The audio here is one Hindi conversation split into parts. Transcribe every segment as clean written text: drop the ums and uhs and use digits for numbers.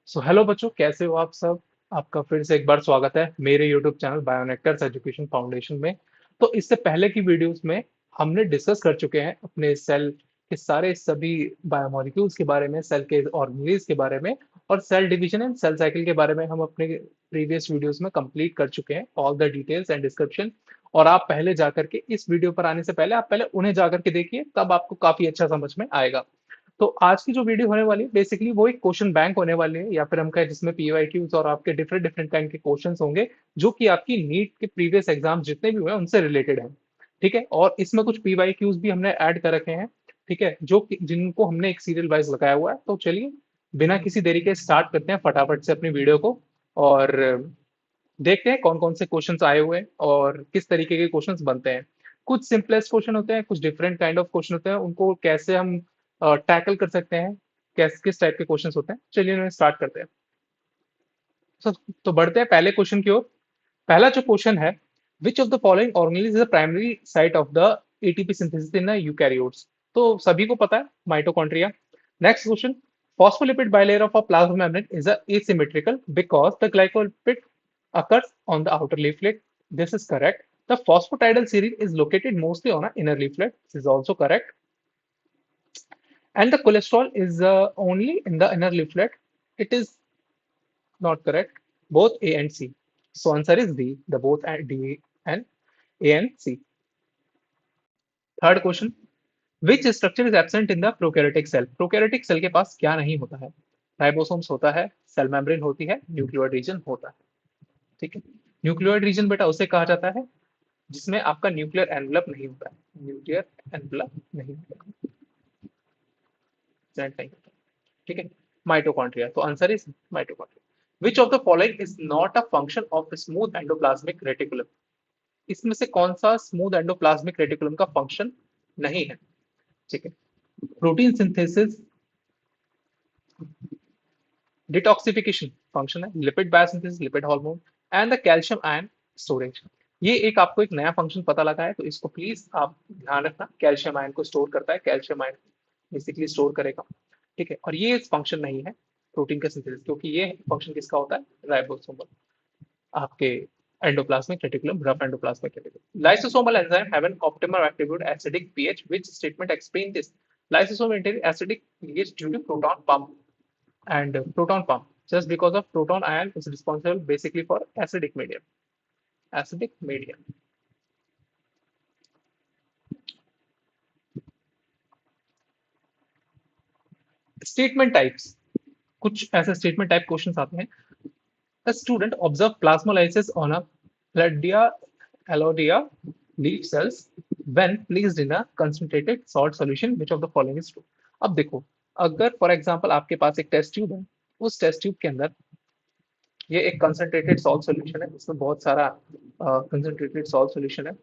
हेलो बच्चों, कैसे हो आप सब। आपका फिर से एक बार स्वागत है मेरे यूट्यूब चैनल बायोनेक्टर्स एजुकेशन फाउंडेशन में। तो इससे पहले की वीडियोस में हमने डिस्कस कर चुके हैं अपने सेल के सारे सभी बायोमोलिक्यूल्स के बारे में, सेल के ऑर्गेनेल्स के बारे में और cell division and cell cycle के बारे में। हम अपने प्रीवियस वीडियोस में कंप्लीट कर चुके हैं all the details and description. और आप पहले जाकर के इस वीडियो पर आने से पहले आप पहले उन्हें जाकर के देखिए, तब आपको काफी अच्छा समझ में आएगा। तो आज की जो वीडियो होने वाली है बेसिकली वो एक क्वेश्चन बैंक होने वाली है, या फिर हम कहें जिसमें पीवाईक्यूज और आपके डिफरेंट डिफरेंट काइंड के क्वेश्चंस होंगे, जो कि आपकी नीट के प्रीवियस एग्जाम जितने भी हुए हैं उनसे रिलेटेड है। ठीक है, और इसमें कुछ पीवाईक्यूज भी हमने ऐड कर रखे हैं। ठीक है, जिनको हमने एक सीरियल वाइज लगाया हुआ है। तो चलिए बिना किसी देरी के स्टार्ट करते हैं फटाफट से अपनी वीडियो को, और देखते हैं कौन कौन से क्वेश्चंस आए हुए हैं और किस तरीके के क्वेश्चंस बनते हैं। कुछ सिंपलेस्ट क्वेश्चन होते हैं, कुछ डिफरेंट काइंड ऑफ क्वेश्चन होते हैं, उनको कैसे हम टैकल कर सकते हैं, किस टाइप के क्वेश्चंस होते हैं। चलिए इन्हें स्टार्ट करते हैं। So, तो बढ़ते हैं पहले क्वेश्चन की ओर। पहला जो क्वेश्चन है, which of the following organelle is the primary site of the ATP synthesis in eukaryotes. तो सभी को पता है, mitochondria. Next question, phospholipid bilayer of a plasma membrane is asymmetrical because the glycolipid occurs on the outer leaflet. This is correct. The phosphatidal serine is located mostly on an inner leaflet. This is also correct. And the cholesterol is only in the inner leaflet. It is not correct. Both A and C. So answer is D. The both D and A and C. Third question. Which structure is absent in the prokaryotic cell? Prokaryotic cell के पास क्या नहीं होता है? राइबोसोम्स होता है, सेल मेम्ब्रेन होती है, न्यूक्लियोइड रीजन होता है। ठीक है, न्यूक्लियोइड रीजन बेटा उसे कहा जाता है जिसमें आपका न्यूक्लियर एनवलप नहीं होता है। न्यूक्लियर एनवलप नहीं होता है, नहीं होता है। ठीक है, माइटोकॉन्ड्रिया। तो answer is mitochondria. Which of the following is not a function of smooth endoplasmic reticulum. इसमें से कौन सा स्मूथ एंडोप्लाज्मिक रेटिकुलम का फंक्शन नहीं है? ठीक है, प्रोटीन सिंथेसिस, डिटॉक्सिफिकेशन फंक्शन है, lipid biosynthesis, lipid hormone and the calcium ion storage. ये एक आपको एक नया फंक्शन पता लगा है, तो इसको प्लीज आप ध्यान रखना। कैल्शियम आयन को स्टोर करता है, कैल्शियम आयन बेसिकली स्टोर करेगा। ठीक है, और ये फंक्शन नहीं है प्रोटीन का सिंथेसिस, क्योंकि ये फंक्शन किसका होता है? राइबोसोमल, आपके endoplasmic reticulum, rough endoplasmic reticulum. Lysosomal enzyme have an optimal attribute acidic pH. Which statement explain this? Lysosome maintain acidic pH due to proton pump and proton pump. Just because of proton ion is responsible basically for acidic medium. Acidic medium. Statement types. कुछ ऐसे स्टेटमेंट टाइप क्वेश्चंस आते हैं। A student observed plasmolysis on a Pladdia allodia leaf cells when placed in a concentrated salt solution. Which of the following is true? अब देखो, अगर फॉर एग्जांपल आपके पास एक टेस्ट ट्यूब है, उस टेस्ट ट्यूब के अंदर ये एक कंसंट्रेटेड सॉल्ट सॉल्यूशन है, इसमें बहुत सारा कंसंट्रेटेड सॉल्ट सॉल्यूशन है।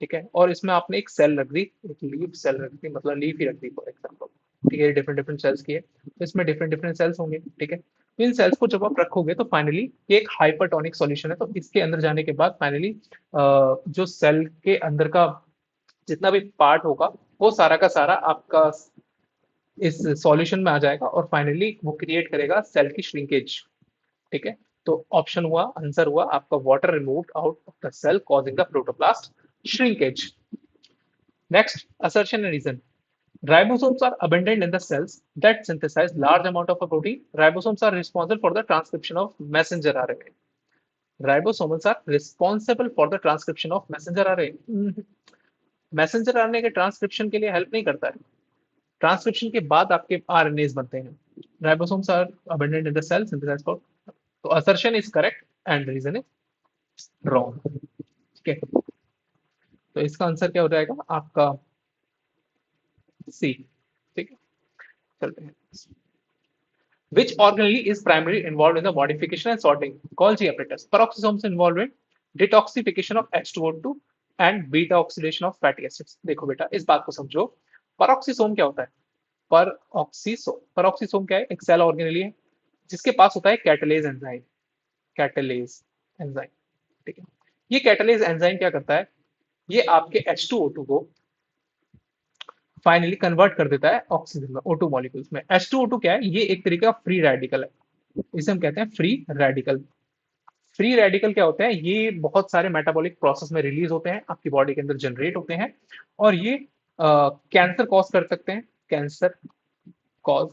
ठीक है, और इसमें आपने एक सेल रख दी, एक लीफ सेल रख दी, मतलब लीफ ही रख दी फॉर एग्जांपल। ठीक है, डिफरेंट डिफरेंट सेल्स की है, तो इसमें डिफरेंट डिफरेंट सेल्स होंगे। ठीक है, तो इन सेल्स को जब आप रखोगे तो फाइनली ये एक हाइपरटोनिक सॉल्यूशन है, तो इसके अंदर जाने के बाद फाइनली जो सेल के अंदर का जितना भी पार्ट होगा वो सारा का सारा आपका इस सॉल्यूशन में आ जाएगा, और फाइनली वो क्रिएट करेगा सेल की श्रिंकेज। ठीक है, तो ऑप्शन हुआ, आंसर हुआ आपका, water removed out of the cell causing the protoplast shrinkage. Next, assertion and reason. Ribosomes are abundant in the cells that synthesize large amount of a protein. Ribosomes are responsible for the transcription of messenger RNA. Ribosomes are responsible for the transcription of messenger RNA. Messenger RNA के ट्रांसक्रिप्शन के लिए हेल्प नहीं करता है, ट्रांसक्रिप्शन के बाद आपके आरएनएस बनते हैं। Ribosomes are abundant in the cell synthesise for. तो assertion is correct and reason is wrong. ठीक है, तो इसका आंसर क्या हो जाएगा आपका? सी। ठीक है, चलते हैं। Which organelle is primarily involved in the modification and sorting? Golgi apparatus. Peroxisomes involved in detoxification of H2O2 and beta oxidation of fatty acids. देखो बेटा इस बात को समझो, peroxisome क्या होता है? peroxisome क्या है? एक सेल ऑर्गेनेली है जिसके पास होता है कैटलेज एंजाइम। कैटलेज एंजाइम, ठीक है, ये कैटलेज एंजाइम क्या करता है? ये आपके H2O2 को फाइनली कन्वर्ट कर देता है ऑक्सीजन में, O2 मॉलिक्यूल्स में। H2O2 क्या है? ये एक तरीके का फ्री रेडिकल है। इसे हम कहते हैं फ्री रेडिकल। फ्री रेडिकल क्या होते हैं, ये बहुत सारे मेटाबॉलिक प्रोसेस में रिलीज होते हैं, आपकी बॉडी के अंदर जनरेट होते हैं, और ये कैंसर कॉज कर सकते हैं, कैंसर कॉज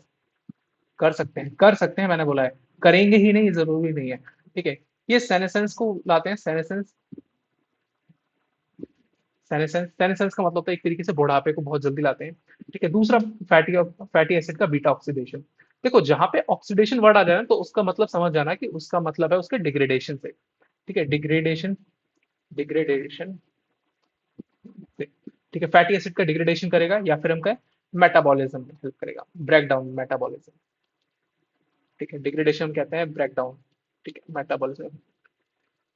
कर सकते हैं मैंने बोला है, करेंगे ही नहीं, जरूरी नहीं है। ठीक है, ये सेनेसेंस को लाते हैं, सेनेसेंस। सेनेसेंस सेनेसेंस का मतलब होता है एक तरीके से बुढ़ापे को बहुत जल्दी लाते हैं। ठीक है, दूसरा फैटी फैटी एसिड का बीटा ऑक्सीडेशन। देखो जहां पे ऑक्सीडेशन वर्ड आ जाए ना, तो उसका मतलब समझ जाना कि उसका मतलब है उसके डिग्रेडेशन से। ठीक है, डिग्रेडेशन, डिग्रेडेशन से। ठीक है, फैटी एसिड का डिग्रेडेशन करेगा, या फिर हम कहें मेटाबॉलिज्म में हेल्प करेगा, ब्रेकडाउन मेटाबॉलिज्म। ठीक है, डिग्रेडेशन कहते हैं ब्रेकडाउन। ठीक है, मेटाबॉलिज्म।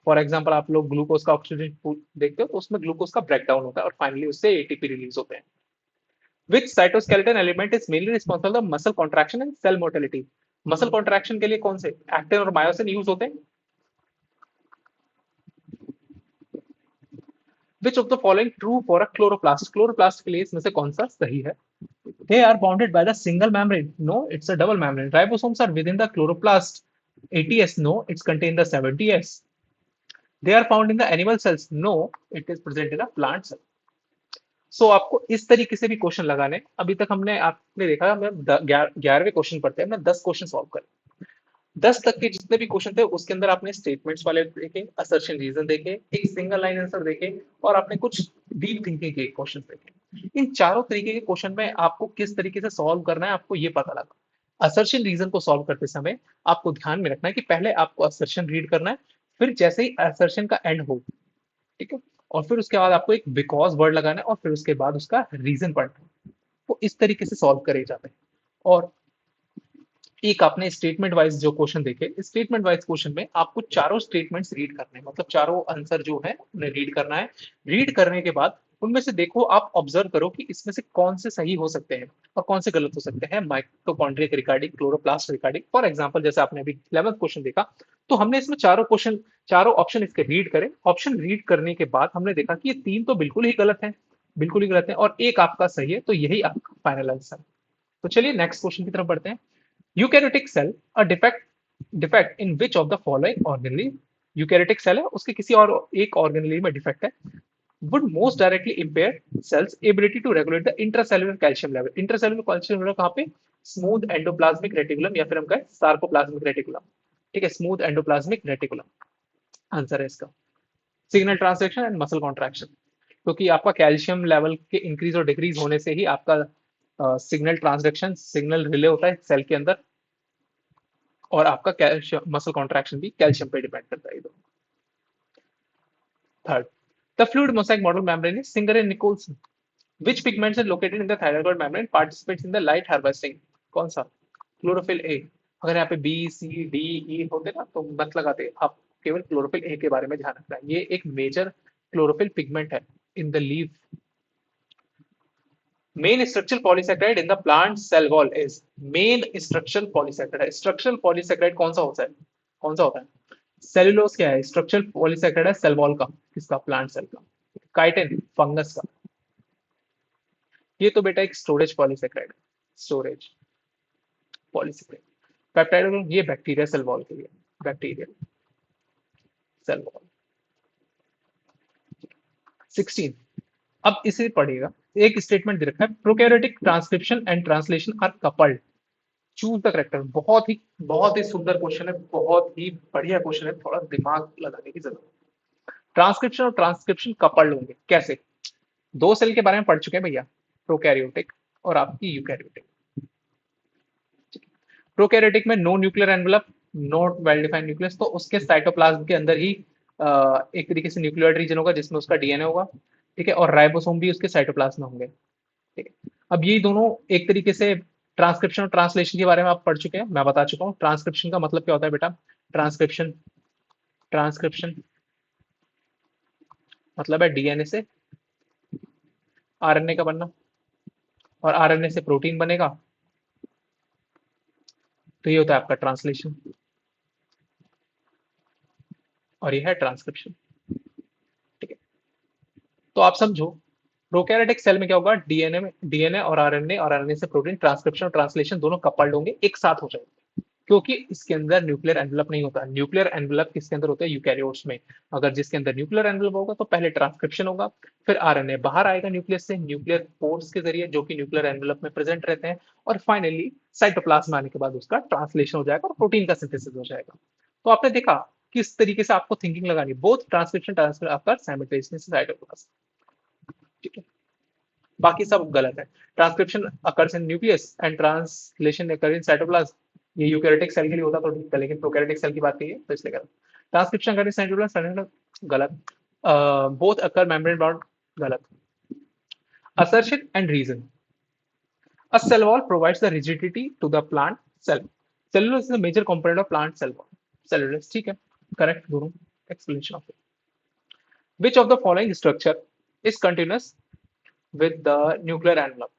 फॉर एग्जाम्पल आप लोग ग्लूकोज का ऑक्सीजन देखते हो, तो उसमें ग्लूकोज का ब्रेकडाउन होता है और फाइनली उससे एटीपी रिलीज होते हैं। Which cytoskeleton element is mainly responsible for muscle contraction and cell motility? Muscle contraction के लिए कौन से एक्टिन और मायोसिन यूज होते हैं? Which of the following true for a chloroplast? Chloroplast के लिए इसमें से कौन सा सही है? They are bounded by the single membrane. No, it's a double membrane. Ribosomes are within the chloroplast. ATS, no, it's contained the 70S. They are found in the animal cells. No, it is present in a plant cell. सो आपको इस तरीके से भी क्वेश्चन लगाने। अभी तक हमने आपने देखा हमने 11वें क्वेश्चन पढ़ते हैं, हमने 10 क्वेश्चन सॉल्व करे। 10 तक के जितने भी क्वेश्चन थे उसके अंदर आपने स्टेटमेंट्स वाले देखे, असर्शन रीजन देखे, एक सिंगल लाइन आंसर देखे, और आपने कुछ डीप थिंकिंग के क्वेश्चन देखे। इन चारों तरीके के क्वेश्चन में आपको किस तरीके से सॉल्व करना है आपको ये पता लगा। असर्शन रीजन को सॉल्व करते समय आपको ध्यान में रखना है कि पहले आपको असर्शन रीड करना है, फिर जैसे ही असर्शन का एंड हो, ठीक है, और फिर उसके बाद आपको एक बिकॉज वर्ड लगाना है, और फिर उसके बाद उसका रीजन पढ़ना है। तो इस तरीके से सॉल्व करे जाते हैं। और एक आपने स्टेटमेंट वाइज जो क्वेश्चन देखे, स्टेटमेंट वाइज क्वेश्चन में आपको चारों स्टेटमेंट्स रीड करने हैं, मतलब चारों आंसर जो है उन्हें रीड करना है। रीड करने के बाद उनमें से देखो, आप ऑब्जर्व करो कि इसमें से कौन से सही हो सकते हैं और कौन से गलत हो सकते हैं, mitochondria regarding, chloroplast regarding. For example जैसे आपने अभी 11th क्वेश्चन देखा, तो हमने इसमें चारों क्वेश्चन, चारों ऑप्शन इसके रीड करे। ऑप्शन रीड करने के बाद हमने देखा कि ये तीन तो बिल्कुल ही गलत है, बिल्कुल ही गलत है, और एक आपका सही है, तो यही आपका फाइनल आंसर है। तो चलिए नेक्स्ट क्वेश्चन की तरफ बढ़ते हैं। Eukaryotic cell a defect in which of the following organelle? Eukaryotic cell है, उसके किसी और एक ऑर्गेनली में डिफेक्ट है। would most directly impair cells ability to regulate the intracellular calcium level? intracellular calcium level कहाँ पे? स्मूथ एंडोप्लाज्मिक रेटिकुलम, या फिर हम कहें सार्कोप्लाज्मिक रेटिकुलम। ठीक है, स्मूथ एंडोप्लाज्मिक रेटिकुलम आंसर है इसका। Signal translation and muscle contraction, क्योंकि आपका कैल्शियम लेवल के इंक्रीज और डिक्रीज होने से ही आपका सिग्नल ट्रांसडक्शन, सिग्नल रिले होता है सेल के अंदर, और आपका कैल्शियम मसल कॉन्ट्रैक्शन भी कैल्शियम पे डिपेंड करता है। Third, the fluid mosaic model membrane is singer and Nichols. Which pigments are located in the thyroid membrane participates in the light harvesting? कौन सा? Chlorophyll A. अगर यहाँ पे बी सी डी ई होते ना तो मत लगाते, आप केवल क्लोरोफिल ए के बारे में ध्यान रखना है। ये एक मेजर क्लोरोफिल पिगमेंट है in the leaf. Main structural polysaccharide in the plant cell wall is, main structural polysaccharide, structural polysaccharide कौन सा होता है? कौन सा होता है? सेलुलोज क्या है? स्ट्रक्चरल पॉलीसेकेराइड है सेल वॉल का, किसका? प्लांट सेल का। काइटिन फंगस का। ये तो बेटा एक storage polysaccharide, storage polysaccharide. Peptide ये बैक्टीरिया सेल वॉल के लिए, बैक्टीरिया सेल वॉल। 16, अब इसे पढ़िएगा। एक स्टेटमेंट दे रखा है, prokaryotic transcription and translation are coupled, choose the correct. बहुत ही सुंदर क्वेश्चन है, बहुत ही बढ़िया क्वेश्चन है, थोड़ा दिमाग लगाने की जरूरत है। ट्रांसक्रिप्शन और ट्रांसक्रिप्शन कपल्ड होंगे कैसे? दो सेल के बारे में पढ़ चुके हैं भैया, प्रोकैरियोटिक और आपकी यूकैरियोटिक। प्रोकैरियोटिक में no nuclear envelope, no well defined nucleus, तो उसके साइटोप्लाज्म के अंदर ही एक तरीके से न्यूक्लियोइड रीजन होगा जिसमें उसका डीएनए होगा। ठीक है, और राइबोसोम भी उसके साइटोप्लाज्म में होंगे। ठीक है, अब ये दोनों एक तरीके से ट्रांसक्रिप्शन और ट्रांसलेशन के बारे में आप पढ़ चुके हैं, मैं बता चुका हूँ। ट्रांसक्रिप्शन का मतलब क्या होता है बेटा? ट्रांसक्रिप्शन, ट्रांसक्रिप्शन मतलब है डीएनए से आरएनए का बनना, और आरएनए से प्रोटीन बनेगा, तो ये होता है आपका ट्रांसलेशन, और ये है ट्रांसक्रिप्शन। ठीक है, तो आप समझो, प्रोकैरियोटिक सेल में क्या होगा? डीएनए में, डीएनए और आरएनए से प्रोटीन, ट्रांसक्रिप्शन और ट्रांसलेशन दोनों कपल्ड होंगे, एक साथ हो जाएंगे। क्योंकि इसके अंदर न्यूक्लियर एनवेलप नहीं होता। न्यूक्लियर एनवेलप किसके अंदर होता है? यूकैरियोट्स में। अगर जिसके अंदर न्यूक्लियर एनवेलप होगा तो पहले ट्रांसक्रिप्शन होगा, फिर आरएनए बाहर आएगा न्यूक्लियस से न्यूक्लियर पोर्स के जरिए जो कि न्यूक्लियर एनवेलप में प्रेजेंट रहते हैं, और फाइनली साइटोप्लाज्म आने के बाद उसका ट्रांसलेशन हो जाएगा और प्रोटीन का सिंथेसिस हो जाएगा। तो आपने देखा किस तरीके से आपको थिंकिंग लगानी, बोथ ट्रांसक्रिप्शन ट्रांसफर आपका साइमल्टेनियसली साइटोप्लाज्म। ठीक है, बाकी सब गलत है। Transcription occurs in nucleus and translation occur in cytoplasm. ये यूकैरियोटिक सेल के लिए होता तो ठीक था, लेकिन प्रोकैरियोटिक सेल की बात की है तो इसलिए गलत। ट्रांसक्रिप्शन अकर इन साइटोप्लाज्म गलत। बोथ अकर मेम्ब्रेन बाउंड गलत। Assertion and reason. A cell wall provides the rigidity to the plant cell. Cellulose is a major component of plant cell wall. Cellulose, ठीक है, correct Guru, explanation of it. Which of the following structure is continuous with the nuclear envelope?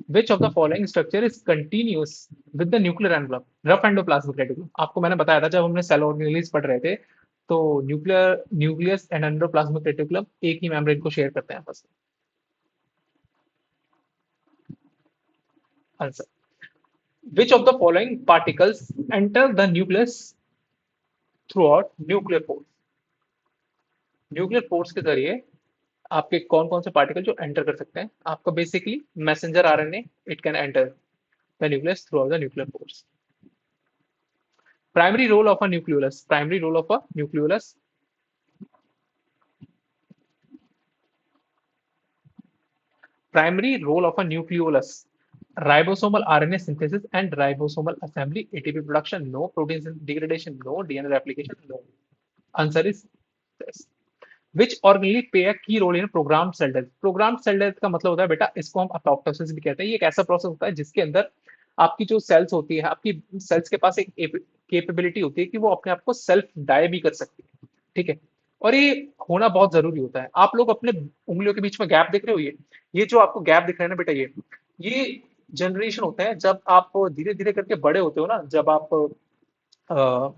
Which of the following structure is continuous with the nuclear envelope? Rough endoplasmic reticulum. आपको मैंने बताया था जब हमने सेल ऑर्गेनेलिज पढ़ रहे थे, तो न्यूक्लियस एंड एंडोप्लाज्मिक रेटिकुलम एक ही मेम्ब्रेन को शेयर करते हैं आपस में। Answer, which of the following particles enter the nucleus throughout nuclear pores? Nuclear pores के जरिए आपके कौन कौन से पार्टिकल जो एंटर कर सकते हैं? आपका basically messenger RNA, it can enter the nucleus throughout the nuclear pores. Primary role of a nucleolus, primary role of a nucleolus, primary role of a nucleolus: ribosomal RNA synthesis and ribosomal assembly, ATP production, no. Protein degradation, no. DNA replication, no. Answer is this. Which organelle play a key role in programmed cell death? Programmed cell death का मतलब होता है बेटा, इसको हम apoptosis भी कहते हैं। ये एक ऐसा प्रोसेस होता है जिसके अंदर आपकी जो सेल्स होती है, आपकी सेल्स के पास एक कैपेबिलिटी होती है कि वो अपने आप को सेल्फ डाई भी कर सकती है। ठीक है, और ये होना बहुत जरूरी होता है। आप लोग अपने उंगलियों के बीच में गैप देख रहे हो, ये जो आपको गैप दिख रहा है ना बेटा, ये जनरेशन होता है जब आप धीरे धीरे करके बड़े होते हो ना, जब आप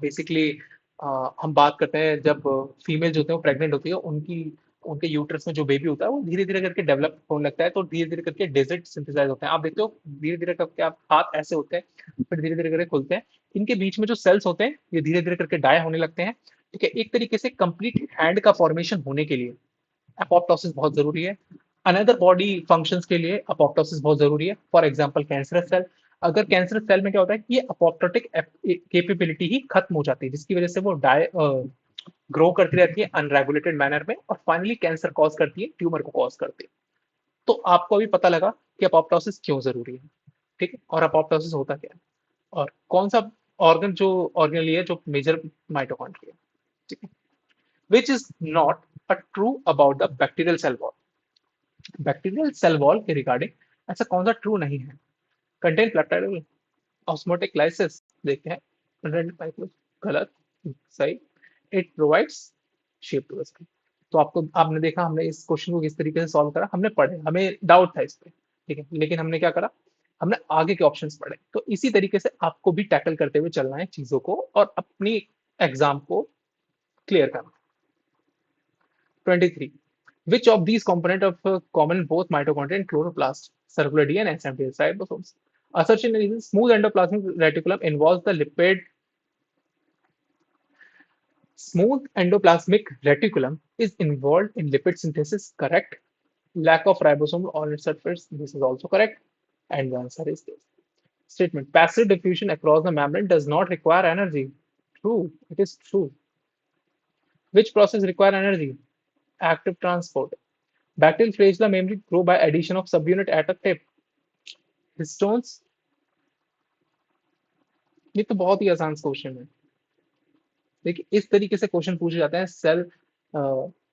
बेसिकली हम बात करते हैं जब फीमेल जो होते हैं वो प्रेग्नेंट होती है, उनकी उनके यूट्रस में जो बेबी होता है वो धीरे धीरे करके डेवलप होने लगता है, तो धीरे धीरे करके डेजर्ट सिंथेसाइज होते हैं। आप देखते हो धीरे धीरे करके आप हाथ ऐसे होते हैं, फिर धीरे धीरे करके खुलते हैं। इनके बीच में जो सेल्स होते हैं ये धीरे धीरे करके डाई होने लगते हैं। ठीक है, एक तरीके से कंप्लीट हैंड का फॉर्मेशन होने के लिए अपोप्टोसिस बहुत जरूरी है। अनदर बॉडी फंक्शंस के लिए अपोप्टोसिस बहुत जरूरी है। फॉर एग्जांपल कैंसरस सेल, अगर कैंसर सेल में क्या होता है कि ये अपोप्टोटिक कैपेबिलिटी ही खत्म हो जाती है, जिसकी वजह से वो ग्रो करती रहती है अनरेगुलेटेड मैनर में, और फाइनली कैंसर कॉज करती है, ट्यूमर को कॉज करती है। तो आपको अभी पता लगा कि अपोप्टोसिस क्यों जरूरी है। ठीक है, और अपोप्टोसिस होता क्या है, और कौन सा ऑर्गन जो ऑर्गेनली है जो मेजर माइटोकॉन्ड्रिया। ठीक है, which is not a true about the bacterial cell wall. Bacterial cell wall के रिगार्डिंग ऐसा कौन सा ट्रू नहीं है? कंटेन पेप्टाइड ऑस्मोटिक लाइसिस, देखते हैं। गलत, सही। It provides shape to the cell. तो आपने देखा हमने इस क्वेश्चन को किस तरीके से सॉल्व करा, हमने पढ़े, हमें डाउट था इस पे, ठीक है, लेकिन हमने क्या करा, हमने आगे के ऑप्शंस पढ़े। तो इसी तरीके से आपको भी टैकल करते हुए चलना है चीजों को और अपनी एग्जाम को क्लियर करना। 23. Which of these components of common in both mitochondria and chloroplast? Circular DNA and SMT ribosomes. Assertion is smooth endoplasmic reticulum involves the lipid. Smooth endoplasmic reticulum is involved in lipid synthesis. Correct. Lack of ribosomal on its surface. This is also correct. And the answer is this. Statement: passive diffusion across the membrane does not require energy. True. It is true. Which process require energy? Active transport. Bacterial flagella mainly grow by addition of subunit at a tip. Histones, ये तो बहुत ही आसान क्वेश्चन है। देखिए इस तरीके से क्वेश्चन पूछे जाते हैं cell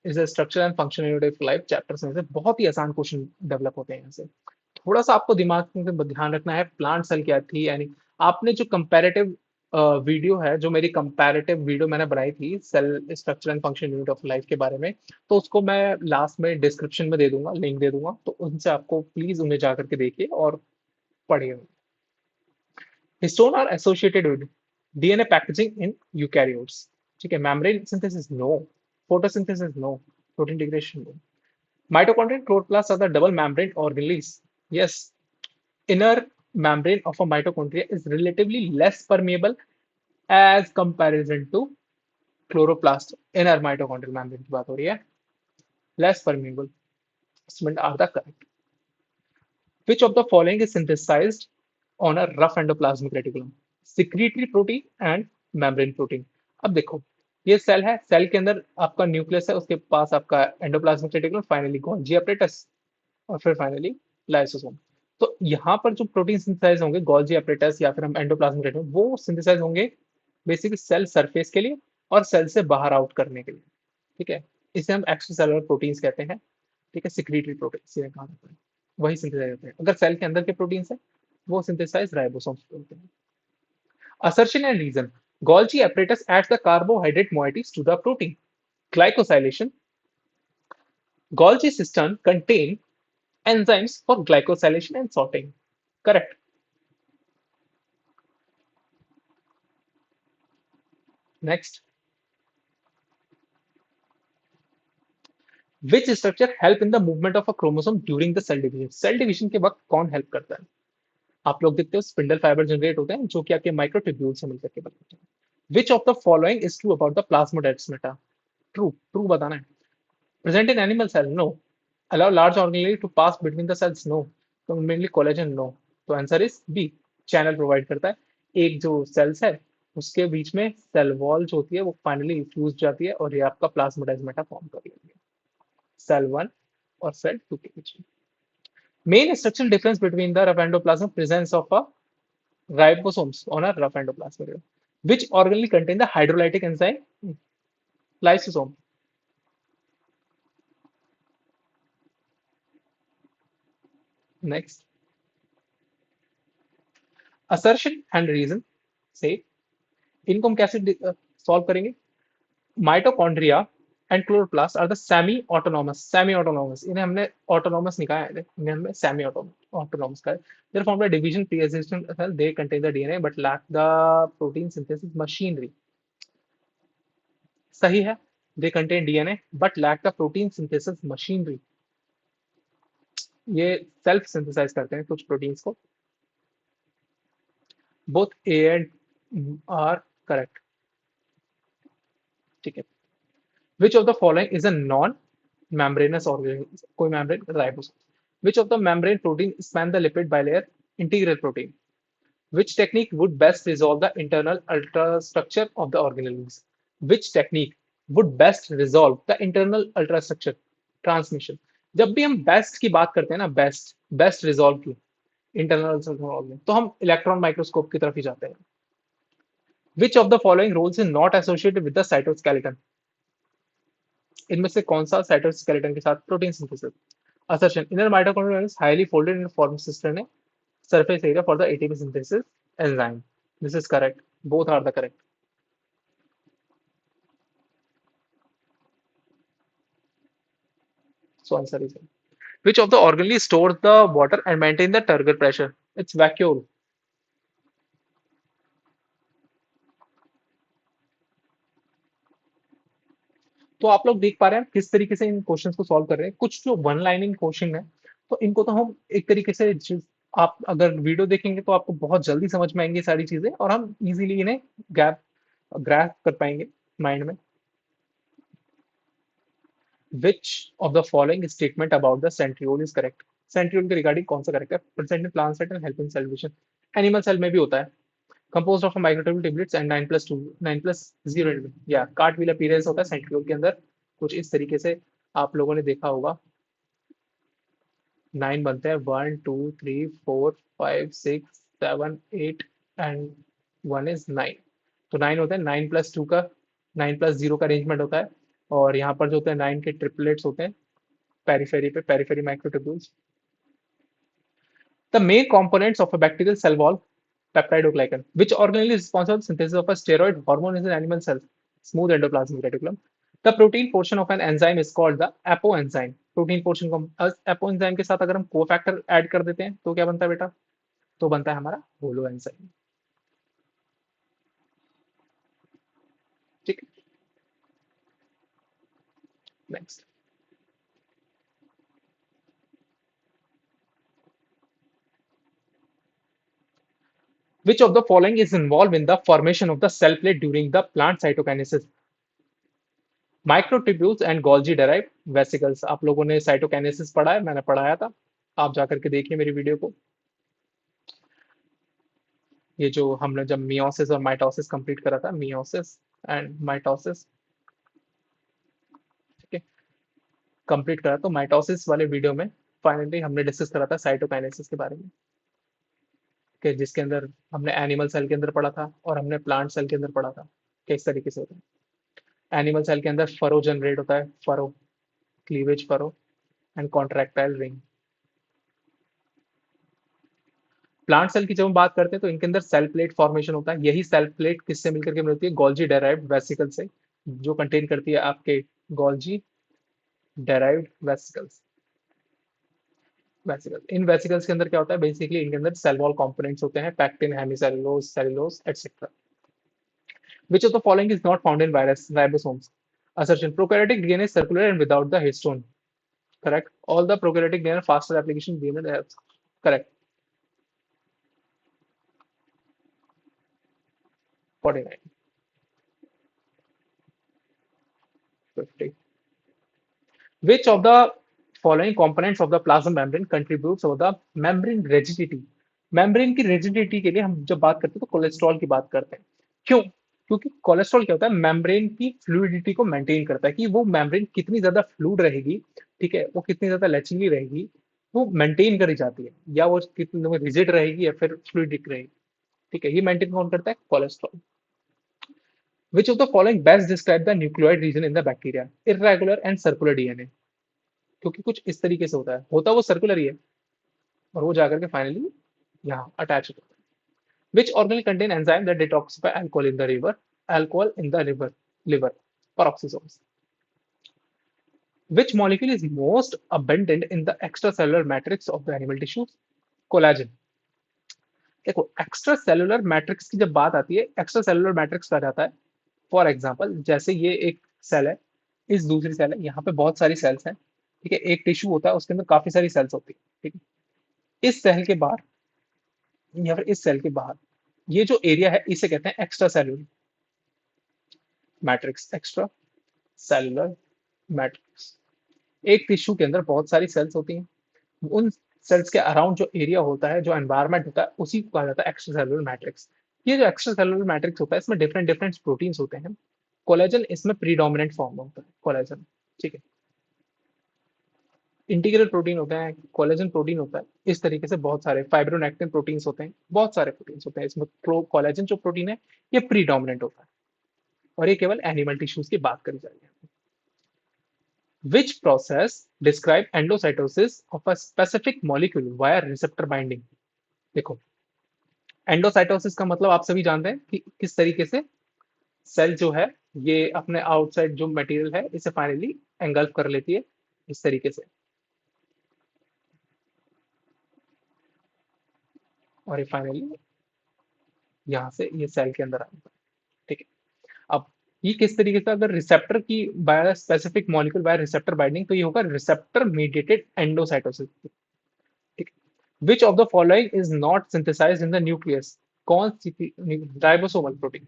is a structure and function unit of life chapters में से, बहुत ही आसान क्वेश्चन डेवलप होते हैं यहाँ से। थोड़ा सा आपको दिमाग में ध्यान रखना है, प्लांट सेल क्या थी, यानी आपने जो कंपैरेटिव वीडियो है, जो मेरी कंपैरेटिव वीडियो मैंने बनाई थी cell structure and function unit of life के बारे में, तो उसको मैं लास्ट में डिस्क्रिप्शन में दे दूंगा, लिंक दे दूंगा, तो उनसे आपको प्लीज उन्हें जाकर के देखिए और पढ़िए। Histone are associated with DNA packaging in eukaryotes. ठीक है, membrane synthesis no, photosynthesis no, protein degradation no. Mitochondria and chloroplasts are the double membrane organelles. Yes, inner membrane of a mitochondria is relatively less permeable as comparison to chloroplast. Inner mitochondrial membrane की बात हो रही है, less permeable. Statement are the correct. Which of the following is synthesized on a rough endoplasmic reticulum? Secretory protein and membrane protein. अब देखो, ये सेल है, सेल के अंदर आपका न्यूक्लियस है, उसके पास आपका endoplasmic reticulum, finally Golgi apparatus, और फिर फाइनली लाइसोसोम। तो यहाँ पर जो प्रोटीन सिंथेसाइज होंगे गोल्जी एपरेटस या फिर हम एंडोप्लाज्मिक रेटिकुलम, वो सिंथेसाइज होंगे बेसिकली सेल सरफेस के लिए और सेल से बाहर आउट करने के लिए। ठीक है, इसे हम एक्स्ट्रा सेलुलर प्रोटीन्स कहते हैं। ठीक है, सिक्रीटरी प्रोटीन सीधे कहा जाता है, वही सिंथेसाइज होते हैं। अगर सेल के अंदर के प्रोटीन्स है वो सिंथेसाइज राइबोसोम्स होते हैं। Assertion and reason. Golgi apparatus adds the carbohydrate moieties to the protein. Glycosylation. Golgi cistern contain enzymes for glycosylation and sorting. Correct. Next. Which structure help in the movement of a chromosome during the cell division? Cell division के वक्त कौन हेल्प करता है? आप लोग देखते हो स्पिंडल फाइबर जनरेट होते हैं जो कि आपके माइक्रोट्यूब्यूल से मिलकर के बनते हैं। Which of the following is true about the plasmodesmata? True. True बताना है। Present in animal cell? No. Allow large organelle to pass between the cells? No. तो mainly collagen? No. तो answer is B, channel provide करता है। एक जो सेल्स है उसके बीच में सेल वॉल जो होती है वो फाइनली फ्यूज जाती है और ये आपका प्लाज्मोडेस्माटा फॉर्म कर लेती है सेल 1 और सेल 2 के बीच में। Main structural difference between the rough endoplasm presence of a ribosomes on a rough endoplasmic reticulum. Which organelle contain the hydrolytic enzyme? Lysosome. Next. Assertion and reason से इनको हम कैसे सॉल्व करेंगे? Mitochondria and chloroplast are the semi autonomous, इन्हें हमने ऑटोनॉमस निकाला है, इन्हें हमने सेमी ऑटोनॉमस का है। They're form the division pre existent cell, they contain the DNA but lack the protein synthesis machinery. सही है, they contain DNA but lack the protein synthesis machinery. ये सेल्फ सिंथेसाइज करते हैं कुछ प्रोटीन्स को। Both A and R correct. ठीक है। Which of the following is a non-membranous organism? कोई membrane ribosome. Which of the membrane protein span the lipid bilayer? Integral protein. Which technique would best resolve the internal ultrastructure of the organelles? Which technique would best resolve the internal ultrastructure? Transmission. जब भी हम बेस्ट की बात करते हैं ना, बेस्ट रिजॉल्व की इंटरनल में, तो हम इलेक्ट्रॉन माइक्रोस्कोप की तरफ ही जाते हैं। Which of the following roles is not associated with the cytoskeleton? इनमें से कौन सा साइटोस्केलेटन के साथ protein synthesis? Assertion. Inner mitochondria is highly folded and forms cistern surface area for the ATP synthesis enzyme. This is correct. Both are the correct. So answer is A. Which of the organelles stores the water and maintain the turgor pressure? It's vacuole. तो आप लोग देख पा रहे हैं किस तरीके से इन क्वेश्चंस को सॉल्व कर रहे हैं। कुछ जो वन लाइनिंग क्वेश्चन है तो इनको तो हम एक तरीके से आप अगर वीडियो देखेंगे तो आपको बहुत जल्दी समझ में आएंगी सारी चीजें और हम इजीली इन्हें गैप ग्रैप कर पाएंगे माइंड में। Which of the following statement about the centriole is correct? Centriole के रिगार्डिंग कौन सा करेक्ट है? Present in plant cell and help in cell division. Animal cell में भी होता है। Composed of a microtubule tablets and 9+2 9+0 या कार्टविल अपीयरेंस होता है सेंट्रियोल के अंदर। कुछ इस तरीके से आप लोगों ने देखा होगा। 9 बनते हैं, 1 2 3 4 5 6 7 8 एंड 1 इज 9। तो 9 होता है, 9+2 का 9+0 का अरेंजमेंट होता है और यहाँ पर जो होते हैं 9 के ट्रिपलेट्स होते हैं पेरिफेरी पे, periphery microtubules. The main components of a bacterial cell wall, peptidoglycan. Which organelle is responsible for synthesis of a steroid hormone in an animal cell? Smooth endoplasmic reticulum. The protein portion of an enzyme is called the apoenzyme. Protein portion को एपोएंजाइम के साथ अगर हम कोफैक्टर ऐड कर देते हैं तो क्या बनता है बेटा? तो बनता है हमारा होलो एंजाइम। ठीक है, next. Which of the following is involved in the formation of the cell plate during the plant cytokinesis? Microtubules and Golgi derived vesicles. आप लोगों ने साइटोकाइनेसिस पढ़ा है, मैंने पढ़ाया था, आप जाकर के देखिए मेरी वीडियो को। ये जो हमने जब मियोसिस और माइटोसिस कंप्लीट करा था, मियोसिस एंड माइटोसिस, ठीक है, कंप्लीट करा तो माइटोसिस वाले वीडियो में फाइनली हमने डिस्कस करा था साइटोकाइनेसिस के बारे में, कि जिसके अंदर हमने एनिमल सेल के अंदर पढ़ा था और हमने प्लांट सेल के अंदर पढ़ा था कि इस तरीके से होता है। एनिमल सेल के अंदर फरो जनरेट होता है, furrow, cleavage furrow and contractile ring. Plant cell की जब हम बात करते हैं तो इनके अंदर सेल प्लेट फॉर्मेशन होता है। यही सेल प्लेट किससे मिलकर के मिलती है? गोल्जी डेराइव्ड वेसिकल से, जो कंटेन करती है आपके गोल्जी डेराइव्ड वेसिकल्स। वेसिकल, इन वेसिकल्स के अंदर क्या होता है? बेसिकली इनके अंदर सेल वॉल कंपोनेंट्स होते हैं, pectin, hemicellulose, cellulose etcetera. Which of the following is not found in virus ribosomes? Assertion: prokaryotic DNA is circular and without the histone. Correct. All the prokaryotic DNA faster application DNA has. Correct. 49, 50. Which of the following components of the plasma membrane contributes to the membrane rigidity? Membrane की रिजिडिटी के लिए हम जब बात करते हैं तो कोलेस्ट्रॉल की बात करते हैं। क्यों? क्योंकि कोलेस्ट्रॉल क्या होता है? मेम्ब्रेन की फ्लूइडिटी को मेंटेन करता है, कि वो मेम्ब्रेन कितनी ज्यादा फ्लूइड रहेगी, ठीक है, वो कितनी ज्यादा लचीली रहेगी, वो मेंटेन करी जाती है, या वो कितनी रिजिड रहेगी या फिर फ्लूइडिक रहेगी, ठीक है, ये मेंटेन कौन करता है? Cholesterol. Which of the following best describe the nucleoid region in the bacteria? Irregular and circular DNA. क्योंकि कुछ इस तरीके से होता है वो सर्कुलर ही है, और वो जाकर के फाइनली यहाँ अटैच होता है। Which organelle contain enzyme that detoxify alcohol in the river? Alcohol in the liver, peroxisomes. Which molecule is most abundant in the extracellular matrix of the animal tissues? Collagen. देखो, एक्स्ट्रा सेलुलर मैट्रिक्स की जब बात आती है, एक्स्ट्रा सेलुलर मैट्रिक्स कहा जाता है, फॉर एग्जाम्पल जैसे ये एक सेल है, इस दूसरी सेल है, यहाँ पे बहुत सारी सेल्स हैं, ठीक है, एक टिश्यू होता है उसके अंदर काफी सारी सेल्स होती है, ठीक है, इस सेल के बाहर या फिर इस सेल के बाहर ये जो एरिया है इसे कहते हैं extra cellular matrix. Extra cellular matrix, एक टिश्यू के अंदर बहुत सारी सेल्स होती हैं, उन सेल्स के अराउंड जो एरिया होता है, जो एनवायरमेंट होता है, उसी को कहा जाता है एक्स्ट्रा सेलुलर मैट्रिक्स। ये जो एक्स्ट्रा सेलुलर मैट्रिक्स होता है इसमें डिफरेंट डिफरेंट प्रोटीन्स होते हैं। कोलेजन इसमें प्रीडोमिनेंट फॉर्म होता है, कोलेजन, ठीक है, इंटीग्रल प्रोटीन होता है, कोलेजन प्रोटीन होता है, इस तरीके से बहुत सारे फाइब्रोनेक्टिन प्रोटीन्स होते हैं, बहुत सारे प्रोटीन्स होते हैं इसमें। कोलेजन जो प्रोटीन है ये प्रीडोमिनेंट होता है, और ये केवल एनिमल टिश्यूज की बात करी जा रही है। Which process describe endocytosis of a specific molecule via receptor binding? देखो, एंडोसाइटोसिस का मतलब आप सभी जानते हैं कि किस तरीके से सेल जो है ये अपने आउटसाइड जो मटेरियल है इसे फाइनली एंगल्फ कर लेती है, इस तरीके से, और ये फाइनली यहाँ से ये सेल के अंदर आता है, ठीक है। अब ये किस तरीके से, अगर रिसेप्टर की by specific molecule by receptor binding, तो ये होगा रिसेप्टर मीडिएटेड एंडोसाइटोसिस, ठीक है। Which of the following is not synthesised in the nucleus? कौन सी ribosomal protein?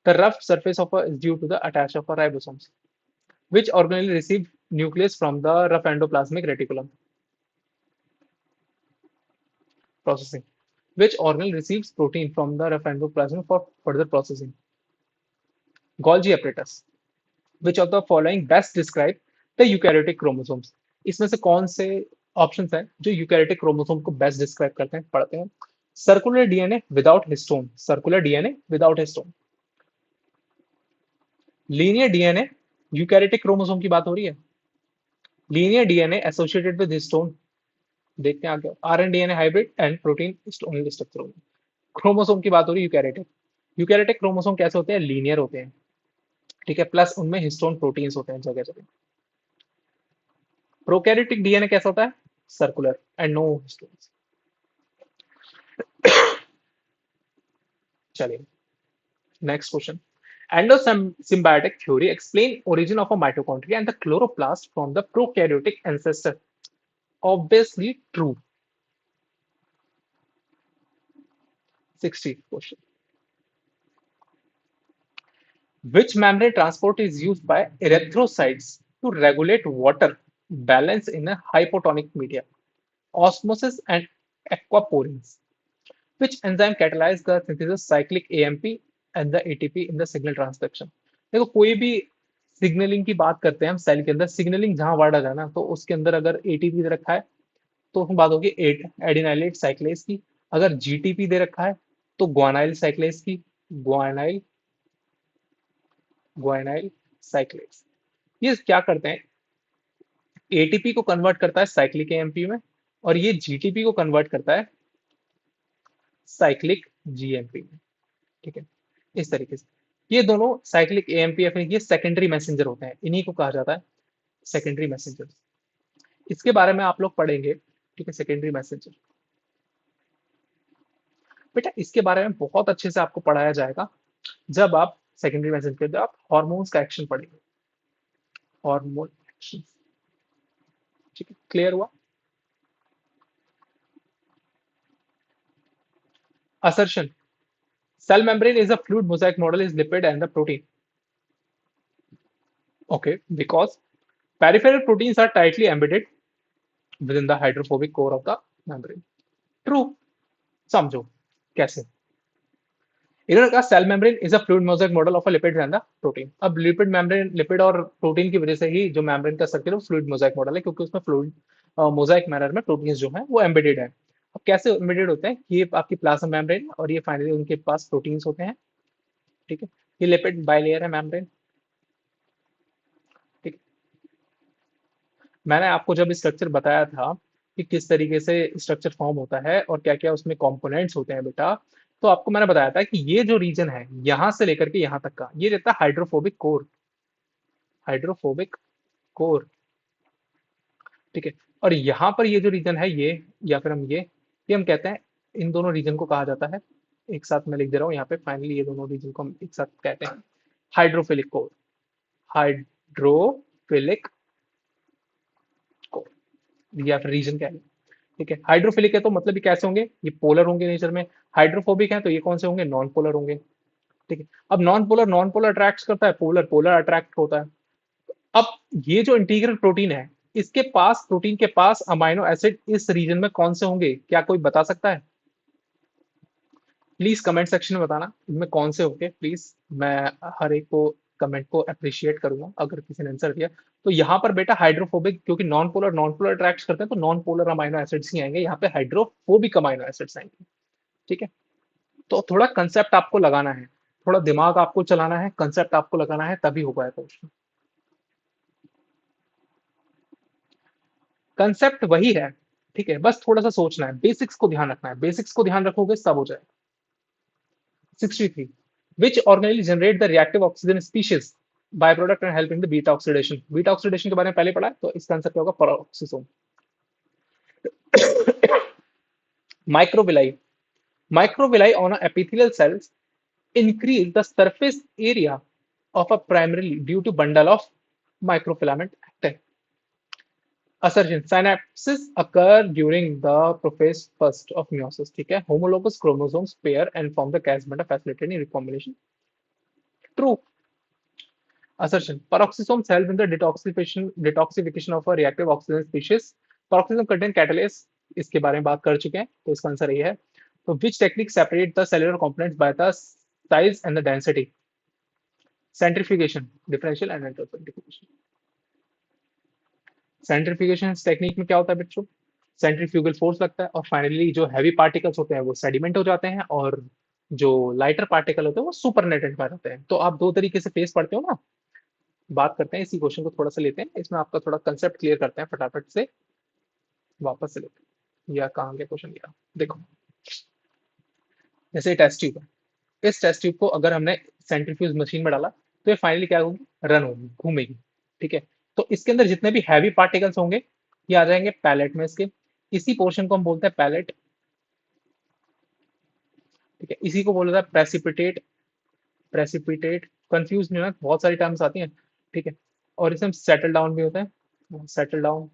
The rough surface of a is due to the attach of a ribosomes. Which organelle receive nucleus from the rough endoplasmic reticulum? Processing. Which organelle receives protein from the rough endoplasm for further processing? Golgi apparatus. Which of the following best describe the eukaryotic chromosomes? इसमें से कौन से ऑप्शंस हैं जो यूकैरियोटिक क्रोमोसोम को बेस्ट डिस्क्राइब करते हैं? पढ़ते हैं। Circular DNA without histone, circular DNA without histone. Linear DNA, eukaryotic chromosome की बात हो रही है। Linear DNA associated with histone, देखते हैं आगे। RNA DNA hybrid and protein only structure. Chromosome की बात हो रही है यूकैरियोटिक। यूकैरियोटिक क्रोमोसोम कैसे होते हैं? लीनियर होते हैं, ठीक है, प्लस उनमें हिस्टोन प्रोटीन्स होते हैं जगह जगह। प्रोकैरियोटिक डीएनए कैसा होता है? Circular and no histones. चलिए next question. Endosymbiotic theory explain origin of a mitochondria and the chloroplast from the prokaryotic ancestor. Obviously true. 60 question, which membrane transport is used by erythrocytes to regulate water balance in a hypotonic media, osmosis and aquaporins? Which enzyme catalyze the synthesis of cyclic AMP and the ATP in the signal transduction? देखो कोई भी सिग्नलिंग की बात करते हैं हम सेल के अंदर, सिग्नलिंग जहां वर्ड आ जाए ना तो उसके अंदर अगर एटीपी दे रखा है तो उसमें बात होगी एडिनाइलेट साइक्लेस की, अगर जीटीपी दे रखा है तो ग्वानाइल साइक्लेस की, ग्वानाइल ग्वानाइल साइक्लेस। ये क्या करते हैं, एटीपी को कन्वर्ट करता है साइक्लिक एएमपी में और ये जीटीपी को कन्वर्ट करता है साइक्लिक जीएमपी में। ठीक है, इस तरीके से ये दोनों साइक्लिक एएमपीएफ ये सेकेंडरी मैसेंजर होते हैं, इन्हीं को कहा जाता है सेकेंडरी मैसेंजर। इसके बारे में आप लोग पढ़ेंगे। ठीक है, सेकेंडरी मैसेंजर बेटा इसके बारे में बहुत अच्छे से आपको पढ़ाया जाएगा जब आप सेकेंडरी मैसेंजर जब आप हार्मोन्स का एक्शन पढ़ेंगे, हार्मोन एक्शन। ठीक है, क्लियर हुआ? assertion, cell membrane is a fluid mosaic model is lipid and the protein. Okay, because peripheral proteins are tightly embedded within the hydrophobic core of the membrane. True. समझो कैसे। इन्होंने कहा cell membrane is a fluid mosaic model of a lipid and the protein. अब लिपिड मेम्ब्रेन, लिपिड और प्रोटीन की वजह से ही जो मेम्ब्रेन का स्ट्रक्चर है वो फ्लूइड मोजाइक मॉडल है, क्योंकि उसमें फ्लूइड मोजाइक मैनर में प्रोटीन्स जो है वो एम्बेडेड है। अब कैसे एम्बेडेड होते हैं, ये आपकी प्लाज्मा मेम्ब्रेन और ये फाइनली उनके पास प्रोटीन्स होते हैं। ठीक है, ये लिपिड बाइलेयर है मेम्ब्रेन। ठीक, मैंने आपको जब स्ट्रक्चर बताया था कि किस तरीके से स्ट्रक्चर फॉर्म होता है और क्या क्या उसमें कंपोनेंट्स होते हैं बेटा, तो आपको मैंने बताया था कि ये जो रीजन है यहां से लेकर के यहां तक का ये रहता है हाइड्रोफोबिक कोर, हाइड्रोफोबिक कोर। ठीक है, और यहाँ पर ये जो रीजन है ये, या फिर हम ये हम कहते हैं, इन दोनों रीजन को कहा जाता है, एक साथ मैं लिख दे रहा हूँ यहाँ पे, फाइनली ये दोनों रीजन को हम एक साथ कहते हैं हाइड्रोफिलिक कोर, हाइड्रोफिलिक कोर या फिर रीजन कह लें। ठीक है, हाइड्रोफिलिक है तो मतलब ये कैसे होंगे, ये पोलर होंगे नेचर में। हाइड्रोफोबिक है तो ये कौन से होंगे, नॉन पोलर होंगे। ठीक है, अब नॉन पोलर अट्रैक्ट करता है, पोलर पोलर अट्रैक्ट होता है। अब ये जो इंटीग्रल प्रोटीन है इसके पास, प्रोटीन के पास अमाइनो एसिड इस रीजन में कौन से होंगे, क्या कोई बता सकता है? प्लीज कमेंट सेक्शन में बताना इनमें कौन से होंगे प्लीज। मैं हर एक को कमेंट को अप्रिशिएट करूंगा अगर किसी ने आंसर दिया। तो यहाँ पर बेटा हाइड्रोफोबिक, क्योंकि नॉन पोलर अट्रैक्ट करते हैं तो नॉन पोलर अमाइनो एसिड्स ही आएंगे, यहाँ पे हाइड्रोफोबिक अमाइनो एसिड्स आएंगे। ठीक है, तो थोड़ा कंसेप्ट आपको लगाना है, थोड़ा दिमाग आपको चलाना है, कंसेप्ट आपको लगाना है, तभी हो पाएगा क्वेश्चन। कंसेप्ट वही है। ठीक है, बस थोड़ा सा सोचना है, बेसिक्स को ध्यान रखना है, बेसिक्स को ध्यान रखोगे सब हो जाएगा। 63, which organelle generate the reactive oxygen species byproduct and help in the beta oxidation? Beta oxidation के बारे में पहले पढ़ा है तो इसका आंसर क्या होगा, peroxisome। Microvilli, microvilli on a epithelial cells increase the surface area of a primarily due to bundle of microfilament actin. Assertion, synapses occur during the prophase first of meiosis। ठीक है, homologous chromosomes pair and form the chiasmata facilitating recombination। True। Assertion, peroxisome help in the detoxification of a reactive oxygen species। peroxisome contain catalase, इसके बारे में बात कर चुके हैं तो इसका आंसर ये है। तो which technique separate the cellular components by the size and the density? Centrifugation, differential and neutral centrifugation। Centrifugation technique में क्या होता है बच्चों, सेंट्रीफ्यूगल फोर्स लगता है और फाइनली जो हैवी पार्टिकल्स होते हैं वो सेडिमेंट हो जाते हैं और जो लाइटर पार्टिकल होते हैं वो सुपरनेटेड में रहते हैं। तो आप दो तरीके से फेस पढ़ते हो ना। बात करते हैं इसी क्वेश्चन को थोड़ा सा लेते हैं, इसमें आपका थोड़ा कंसेप्ट क्लियर करते हैं फटाफट से, वापस से लेते हैं। या कहाँ गया क्वेश्चन, लिया देखो, जैसे टेस्ट ट्यूब है, इस टेस्ट ट्यूब को अगर हमने सेंट्रीफ्यूज मशीन में डाला तो ये फाइनली क्या होगी, रन होगी, घूमेगी। ठीक है, तो इसके अंदर जितने भी हैवी पार्टिकल्स होंगे ये आ जाएंगे पैलेट में इसके, इसी पोर्शन को हम बोलते हैं पैलेट। ठीक है, इसी को बोला जाता है प्रेसिपिटेट, प्रेसिपिटेट, कंफ्यूज नहीं होना, बहुत सारी टर्म्स आती हैं। ठीक है, और इसमें सेटल डाउन भी होता है, सेटल डाउन,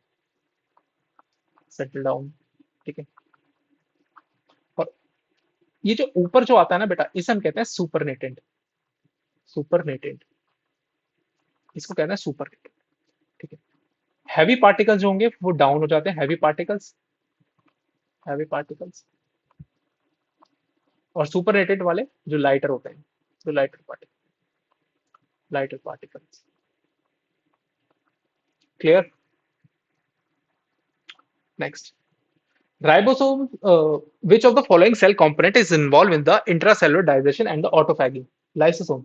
सेटल डाउन। ठीक है, और ये जो ऊपर जो आता है ना बेटा, इसे हम कहते हैं सुपरनेटेंट। सुपरनेटेंट, इसको कहते हैं सुपरनेटेंट। ठीक है। हैवी पार्टिकल्स जो होंगे वो डाउन हो जाते हैं, हैवी पार्टिकल्स, हैवी पार्टिकल्स। और सुपरनेटेड वाले जो लाइटर होते हैं, जो lighter particle, lighter particles. Clear? Next, ribosome, which of the following cell component is involved in the intracellular digestion and the autophagy? Lysosome.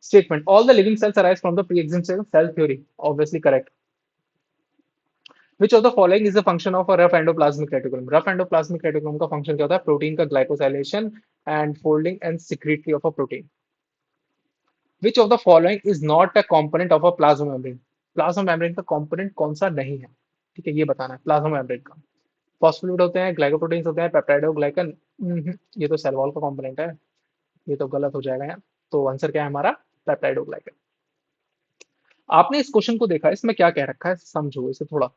Statement, all the living cells arise from the pre-existing cell theory. Obviously correct. Which of the following is the function of a rough endoplasmic reticulum? Rough endoplasmic reticulum का function क्या होता है? प्रोटीन का glycosylation and folding and secretory of a protein. Which of the following is not a component of a plasma membrane? Plasma membrane का component कौन सा नहीं है? ठीक है, ये बताना है plasma membrane का। फॉस्फोलिपिड होते हैं, ग्लाइकोप्रोटीन्स होते हैं, पेप्टाइडोग्लाइकन। ये तो सेल वॉल का कंपोनेंट है, ये तो गलत हो जाएगा यहाँ। तो आंसर क्या है हमारा? पेप्टाइडोग्लाइकन। आपने इस क्वेश्चन को देखा, इसमें क्या कह रखा है समझो इसे थोड़ा।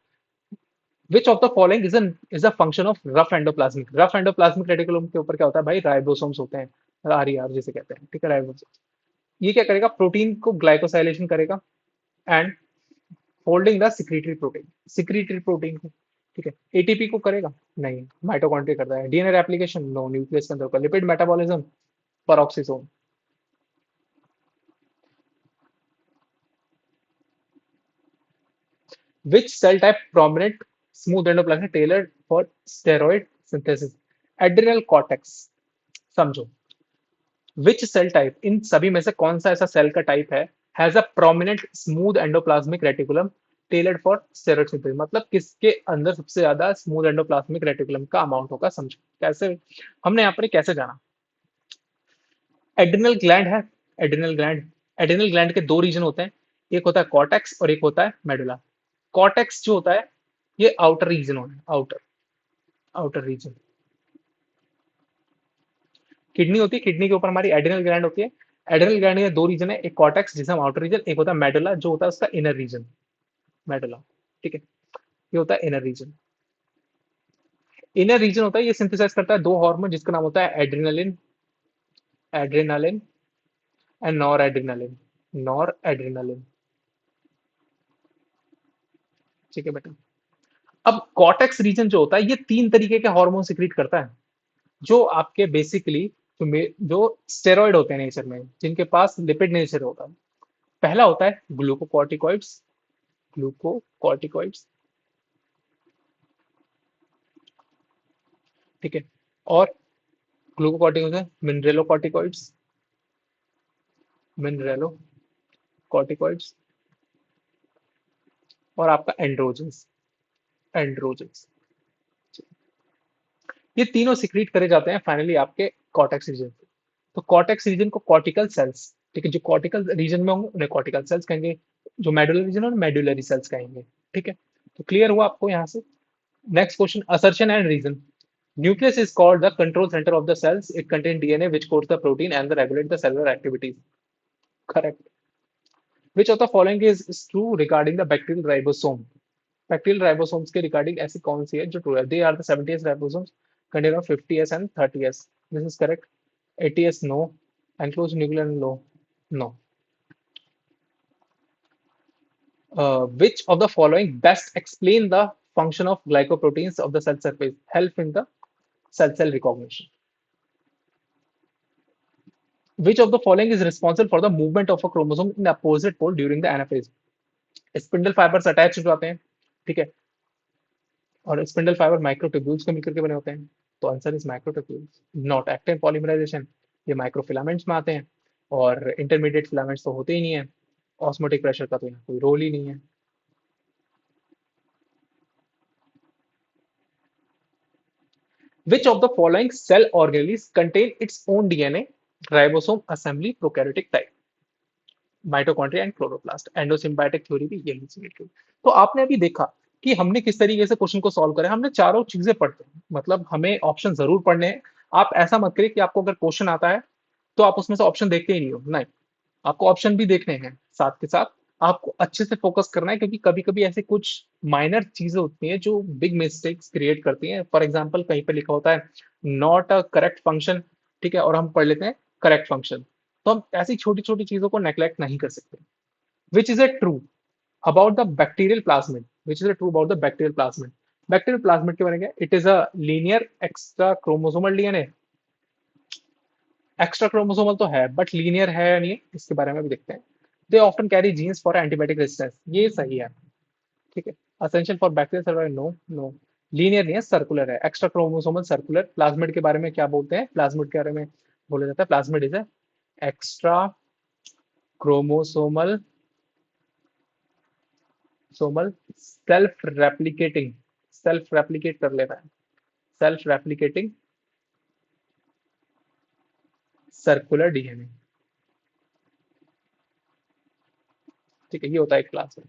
विच of the following is a function of rough endoplasmic? Rough endoplasmic reticulum के ऊपर क्या होता है भाई? राइबोसोम्स होते हैं, आरईआर जिसे कहते हैं। ठीक है, राइबोसोम्स। ये क्या करेगा? प्रोटीन को ग्लाइकोसाइलेशन करेगा and folding the secretory protein, secretory protein को। ठीक है, एटीपी को करेगा? नहीं, माइटोकॉन्ड्रिया करता है। DNA replication? नो, न्यूक्लियस के अंदर होगा। Lipid metabolism? Peroxisome. Which cell type prominent smooth endoplasm tailored for steroid synthesis? Adrenal cortex। समझो, विच सेल टाइप, इन सभी में से कौन सा ऐसा सेल का टाइप है has a prominent smooth endoplasmic reticulum tailored for steroid synthesis? मतलब किसके अंदर सबसे ज्यादा स्मूथ एंडोप्लाज्मिक रेटिकुलम का अमाउंट होगा? समझो कैसे, हमने यहाँ पर कैसे जाना। एड्रिनल ग्लैंड है, एड्रिनल ग्लैंड। एड्रिनल ग्लैंड के दो रीजन होते हैं, एक होता है कॉर्टेक्स और एक होता है मेडुला। कॉर्टेक्स जो होता है ये आउटर रीजन होता है, आउटर, आउटर रीजन। किडनी होती है, किडनी के ऊपर हमारी एड्रिनल ग्लैंड होती है। एड्रिनल ग्लैंड के दो रीजन है, एक कॉर्टेक्स जिसे हम आउटर रीजन, एक होता है मेडुला जो होता है उसका इनर रीजन, मेडुला। ठीक है, ये होता है इनर रीजन। इनर रीजन होता है, ये सिंथेसाइज करता है दो हार्मोन जिसका नाम होता है adrenaline, adrenaline and nor adrenaline, nor adrenaline. ठीक है बेटा। अब कॉर्टेक्स रीजन जो होता है ये तीन तरीके के हार्मोन सिक्रीट करता है, जो आपके बेसिकली जो स्टेरॉइड होते हैं नेचर में, जिनके पास लिपिड नेचर होता है। पहला होता है ग्लूकोकॉर्टिकॉइड्स, ग्लूकोकॉर्टिकॉइड्स। ठीक है, और ग्लूकोकॉर्टिकॉइड्स है मिनरेलोकॉर्टिकॉइड्स, मिनरेलोकॉर्टिकॉइड्स। और आपका एंड्रोजेंस, एंड्रोजेंस। ये तीनों सिक्रीट करे जाते हैं फाइनली आपके कॉर्टेक्स रीजन से। तो कॉर्टेक्स रीजन को कॉर्टिकल सेल्स, ठीक है, जो कॉर्टिकल रीजन में होंगे उन्हें कॉर्टिकल सेल्स कहेंगे, जो मेडुलरी रीजन है मेडुलरी सेल्स कहेंगे। ठीक है, तो क्लियर हुआ आपको यहाँ से। Next question, assertion and reason. Nucleus is called the control centre of the cells, it contain DNA which codes the protein and the regulate the cellular activities. Correct. Which of the following is true regarding the bacterial ribosome? Bacterial ribosomes के रिगार्डिंग ऐसी कौन सी है जो ट्रू है? They are the 70s ribosomes contain of 50s and 30s। This is correct. 80s no, enclosed nuclear no, no. Which of the following best explain the function of glycoproteins of the cell surface? Help in the cell recognition. Which of the following is responsible for the movement of a chromosome in the opposite pole during the anaphase? Spindle fibres attach हो जाते हैं, ठीक है, और स्पिंडल फाइबर माइक्रोट्यूब्यूल्स के मिलकर के बने होते हैं। तो answer is microtubules. Not active polymerisation, ये माइक्रोफिलामेंट्स में आते हैं, और इंटरमीडिएट फिलामेंट्स तो होते ही नहीं है। ऑस्मोटिक प्रेशर का तो यहाँ कोई रोल ही नहीं है। Which of the following cell organelles contain its own DNA, ribosome assembly, prokaryotic type? Mitochondria and chloroplast. Endosymbiotic theory भी यही थी। तो आपने अभी देखा कि हमने किस तरीके से क्वेश्चन को सॉल्व करा। हमने चारों चीजें पढ़ते हैं, मतलब हमें ऑप्शन जरूर पढ़ने हैं। आप ऐसा मत करिए कि आपको अगर क्वेश्चन आता है तो आप उसमें से ऑप्शन देखते ही नहीं हो, नहीं, आपको ऑप्शन भी देखने हैं साथ के साथ। आपको अच्छे से फोकस करना है, क्योंकि कभी कभी ऐसे कुछ माइनर चीजें होती हैं जो बिग मिस्टेक्स क्रिएट करती हैं। फॉर एग्जांपल कहीं पे लिखा होता है नॉट अ करेक्ट फंक्शन ठीक है, और हम पढ़ लेते हैं करेक्ट फंक्शन। तो हम ऐसी छोटी छोटी चीजों को नेग्लेक्ट नहीं कर सकते। Which is a true about the bacterial plasmid, which is true about the bacterial plasmid. Bacterial plasmid के बनेंगे, it is a linear extra chromosomal DNA. Extra chromosomal तो है, बट लीनियर है या नहीं, इसके बारे में भी देखते हैं। They often carry genes for antibiotic resistance, ये सही है, ठीक है। Essential for bacterial survival, no no. Linear नहीं है, सर्कुलर है, एक्स्ट्रा क्रोमोसोमल सर्कुलर। प्लाज्मिड के बारे में क्या बोलते हैं, प्लाज्मिड के बारे में बोला जाता है plasmid is extra chromosomal Samuel self replicating, self replicate कर लेता है, सेल्फ रेप्लिकेटिंग सर्कुलर डीएनए, ठीक है, ये होता है एक क्लास में।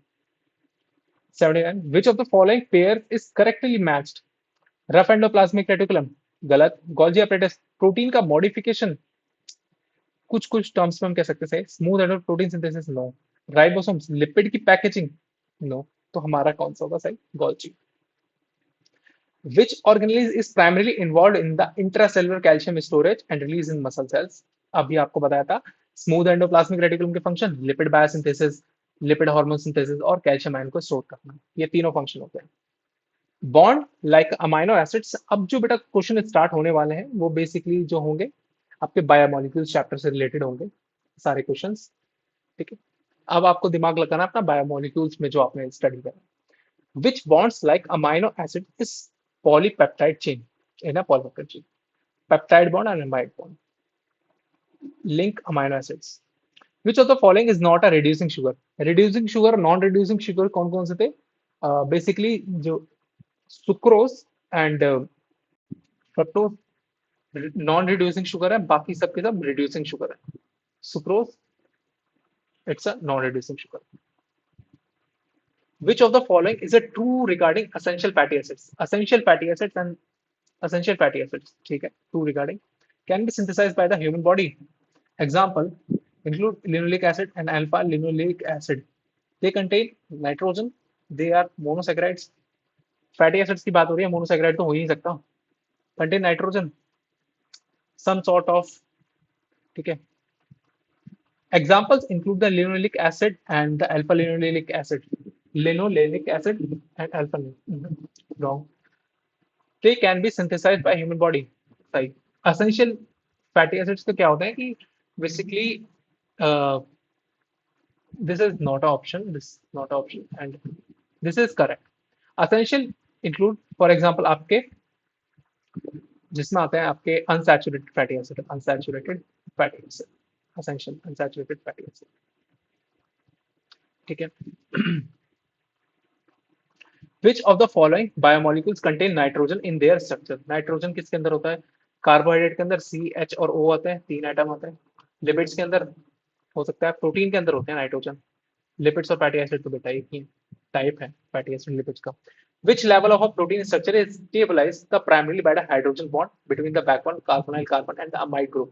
79, which of the following pair is correctly matched? Rough endoplasmic reticulum, गलत। गोल्जी एपरेटस, प्रोटीन का मॉडिफिकेशन, कुछ कुछ टर्म्स में हम कह सकते हैं, smooth and protein synthesis, no. Ribosomes, lipid की पैकेजिंग, नो। तो हमारा कौन सा होगा सही, Golgi. Which organelle is primarily involved in the intracellular calcium storage and release in muscle cells? अभी आपको बताया था, स्मूथ एंडोप्लाज्मिक रेटिकुलम के function lipid biosynthesis, lipid hormone synthesis और कैल्शियम आयन को स्टोर करना, ये तीनों फंक्शन होते हैं। बॉन्ड लाइक अमाइनो एसिड्स, अब जो बेटा क्वेश्चन स्टार्ट होने वाले हैं वो बेसिकली जो होंगे आपके बायोमोलिक्यूल्स चैप्टर से रिलेटेड होंगे सारे क्वेश्चंस, ठीक है। अब आपको दिमाग लगाना है अपना बायोमोलिक्यूल्स में जो आपने स्टडी करा। Which bonds like amino acid is polypeptide chain in a polypeptide chain? Peptide bond and amide bond link amino acids. Which of the following is not a reducing sugar? Reducing sugar, non-reducing sugar कौन कौन से थे? Basically जो sucrose and fructose non-reducing sugar है, बाकी सबके सब reducing sugar है। Sucrose, it's a non-reducing sugar. Which of the following is a true regarding essential fatty acids? Essential fatty acids and essential fatty acids, ठीक है, true regarding, can be synthesized by the human body. Example include linoleic acid and alpha linoleic acid. They contain nitrogen. They are monosaccharides. Fatty acids की बात हो रही है, monosaccharide तो हो ही नहीं सकता. Contain nitrogen, some sort of, ठीक है. Examples include the linoleic acid and the alpha linoleic acid. Linoleic acid and alpha. Wrong. They can be synthesized by human body. सही. Essential fatty acids तो क्या होता है कि basically this is not an option, this is not an option and this is correct. Essential include for example आपके जिसमें आते हैं आपके unsaturated fatty acid, unsaturated fatty acid, essential unsaturated fatty acid, ठीक है. Which of the following biomolecules contain nitrogen in their structure? Nitrogen किसके अंदर होता है, कार्बोहाइड्रेट के अंदर सी एच और ओ आते हैं, तीन एटम आते हैं. लिपिड्स के अंदर हो सकता है, प्रोटीन के अंदर होते हैं नाइट्रोजन. लिपिड्स और फैटी एसिड तो बेटा एक ही टाइप है फैटी एसिड लिपिड्स का. Which level of a protein structure is stabilized the primarily by the hydrogen bond between the backbone carbonyl carbon and the amide group?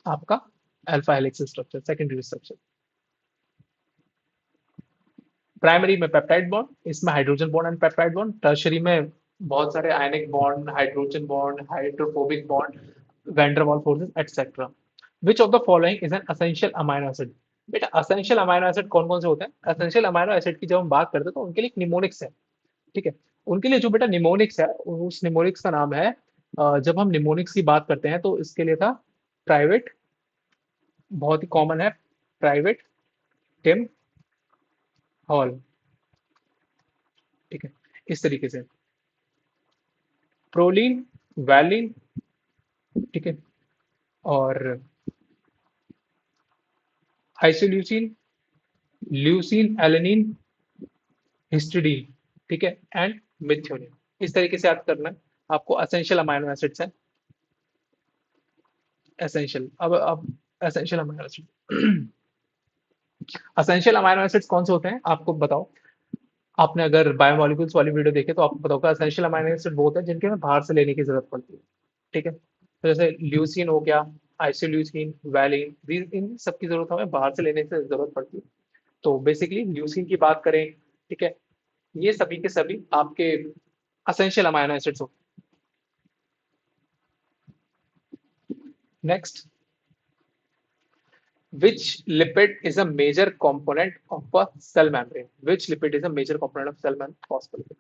आपका alpha helix structure, secondary structure. Primary में पेप्टाइड बॉन्ड, इसमें hydrogen bond and peptide bond. Tertiary में बहुत सारे ionic bond, hydrogen bond, hydrophobic bond, van der Waals forces et cetera. Which of the following is an essential amino acid? बेटा असेंशियल अमाइनो एसिड कौन कौन से होते हैं? असेंशियल अमाइनो एसिड की जब हम बात करते हैं तो उनके लिए निमोनिक्स है, ठीक है. उनके लिए जो बेटा निमोनिक्स है, उस निमोनिक्स का नाम है, जब हम निमोनिक्स की बात करते हैं तो इसके लिए था प्राइवेट, बहुत ही कॉमन है, प्राइवेट टिम हॉल, ठीक है. इस तरीके से प्रोलीन, वैलिन, ठीक है, और आइसोल्यूसिन, ल्यूसिन, एलेनिन, हिस्टिडीन, ठीक है, एंड मिथ्योनिन. इस तरीके से याद करना है आपको. असेंशियल अमाइनो एसिड्स हैं, एसेंशियल. अब essential amino acid, essential amino acids कौन से होते हैं आपको बताओ. आपने अगर बायोमोलिक्यूल्स वाली वीडियो देखे तो आपको पता होगा एसेंशियल अमाइनो एसिड वो होते हैं जिनके हमें बाहर से लेने की जरूरत पड़ती है, ठीक है. तो जैसे ल्यूसिन हो गया, आइसोल्यूसिन, वैलिन, इन सब की जरूरत हमें बाहर से लेने से जरूरत पड़ती है. तो बेसिकली ल्यूसिन की बात करें, ठीक है, ये सभी के सभी आपके असेंशियल अमाइनो एसिड्स होते next, which lipid is a major component of a cell membrane? Which lipid is a major component of cell membrane? Phospholipid.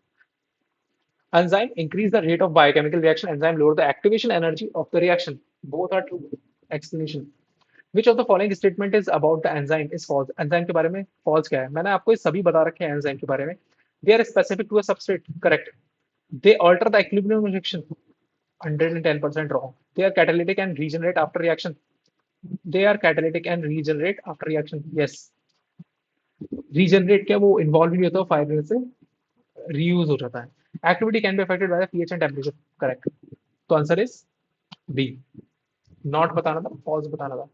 Enzyme increase the rate of biochemical reaction. Enzyme lower the activation energy of the reaction. Both are true. Explanation. Which of the following statement is about the enzyme is false? Enzyme के बारे में false क्या है? मैंने आपको ये सभी बता रखे हैं enzyme के बारे में. They are specific to a substrate. Correct. They alter the equilibrium reaction. 110% wrong. They are catalytic and regenerate after reaction. They are catalytic and regenerate after reaction. Yes. Regenerate क्या वो इन्वॉल्व नहीं होता, फाइबर से रीयूज हो जाता है. Activity can be affected by the pH and temperature. Correct. तो आंसर इज बी. नॉट बताना था, फॉल्स बताना था.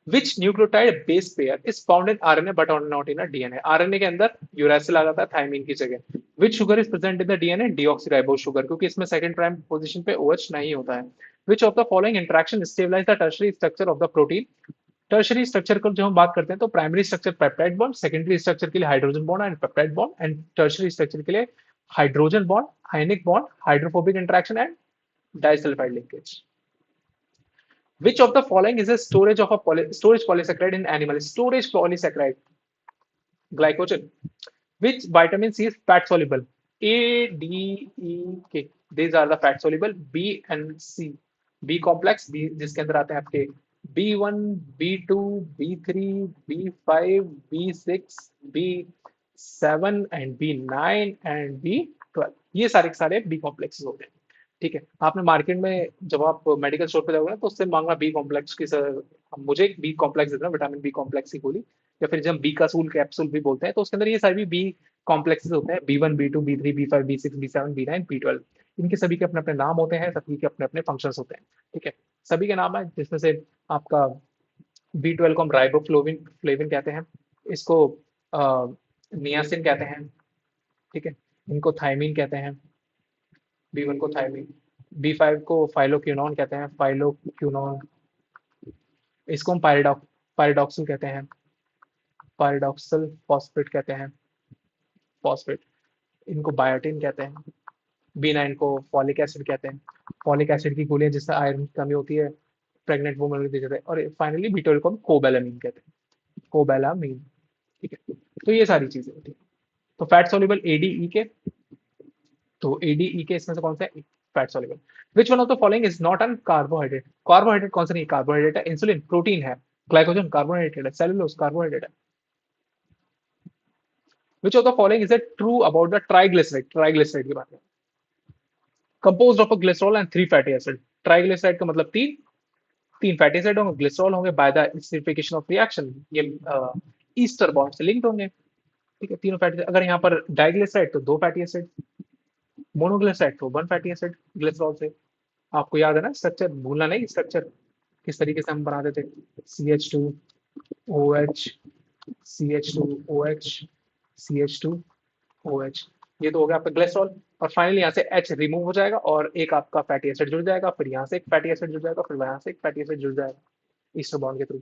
Which nucleotide base pair is found in RNA but not in DNA? RNA के अंदर यूरासिल आ जाता है थायमिन की जगह. Which sugar is present in the DNA? Deoxyribose sugar, क्योंकि इसमें सेकंड प्राइम पोजीशन पे ओएच नहीं होता है. Which of the following interaction stabilise the tertiary structure of the protein? Tertiary structure को जो हम बात करते हैं तो primary structure peptide bond, secondary structure के लिए hydrogen bond and peptide bond, and tertiary structure के लिए hydrogen bond, ionic bond, hydrophobic interaction and disulphide linkage. Which of the following is a storage of a storage polysaccharide in animal? Storage polysaccharide, glycogen. Which vitamin C is fat soluble? A, D, E, K. These are the fat soluble. B and C. B complex, B जिसके अंदर आते हैं आपके B1, B2, B3, B5, B6, B7 and B9 and B12. ये सारे के सारे B complexes होते हैं. ठीक है. आपने मार्केट में जब आप मेडिकल स्टोर पे जाओगे ना तो उससे मांगना बी कॉम्प्लेक्स की, सर मुझे एक बी कॉम्प्लेक्स देना, विटामिन बी कॉम्प्लेक्स की गोली, या फिर जब बी कासूल कैप्सूल भी बोलते हैं तो उसके अंदर ये सारे बी कॉम्प्लेक्सेस होते हैं. B1, B2, B3, B5, B6, B7, B9, B12. इनके सभी के अपने अपने नाम होते हैं, सभी के अपने अपने फंक्शंस होते हैं. ठीक है. सभी के नाम है जिसमें से आपका B12 को हम राइबोफ्लोविन फ्लेविन कहते हैं, इसको नियासिन कहते हैं. ठीक है. इनको थायमीन कहते हैं. B1 को थायमीन. B5 को फाइलोक्विनोन कहते हैं, फाइलोक्विनोन. इसको हम पायरिडॉक्सिल कहते हैं, पायरिडॉक्सिल फॉस्फेट कहते हैं, फॉस्फेट. इनको बायोटिन कहते हैं. B9 को फॉलिक एसिड कहते हैं, फॉलिक एसिड की गोलियां जिससे आयरन की कमी होती है प्रेग्नेंट वुमन को दी जाती है. और फाइनली B12 को हम कोबैलामीन कहते हैं, कोबैलामीन. ठीक है. तो ये सारी चीजें होती है. तो फैट सोल्यूबल ADE के, तो ADE के इसमें से कौन सा है? Fat soluble. Which one of the following is not an carbohydrate? Carbohydrate कौन सा नहीं? कार्बोहाइड्रेट है. इंसुलिन प्रोटीन है, ग्लाइकोजन कार्बोहाइड्रेट है, सेलुलोज कार्बोहाइड्रेट है. Which of the following is true about the triglyceride? Triglyceride की बात है. Composed of a glycerol and 3 fatty acid. Triglyceride का मतलब तीन फैटी एसिड होंगे, ग्लिसरॉल होंगे by the acidification of reaction, ये ईस्टर बॉन्ड से लिंक्ड होंगे. ठीक है. तीनों फैटी. अगर यहाँ पर डाइग्लिसराइड तो 2 फैटी एसिड, मोनोग्लिसराइड तो 1 फैटी एसिड ग्लिसरॉल से. आपको याद है ना स्ट्रक्चर, भूलना नहीं स्ट्रक्चर किस तरीके से हम बनाते थे. CH2OH, CH2OH, CH2OH. ये तो हो गया आपका ग्लिसरॉल. और फाइनली यहाँ से H रिमूव हो जाएगा और एक आपका फैटी एसिड जुड़ जाएगा, फिर यहाँ से एक फैटी एसिड जुड़ जाएगा, फिर यहाँ से एक फैटी एसिड जुड़ जाएगा ईस्टर बॉन्ड के through.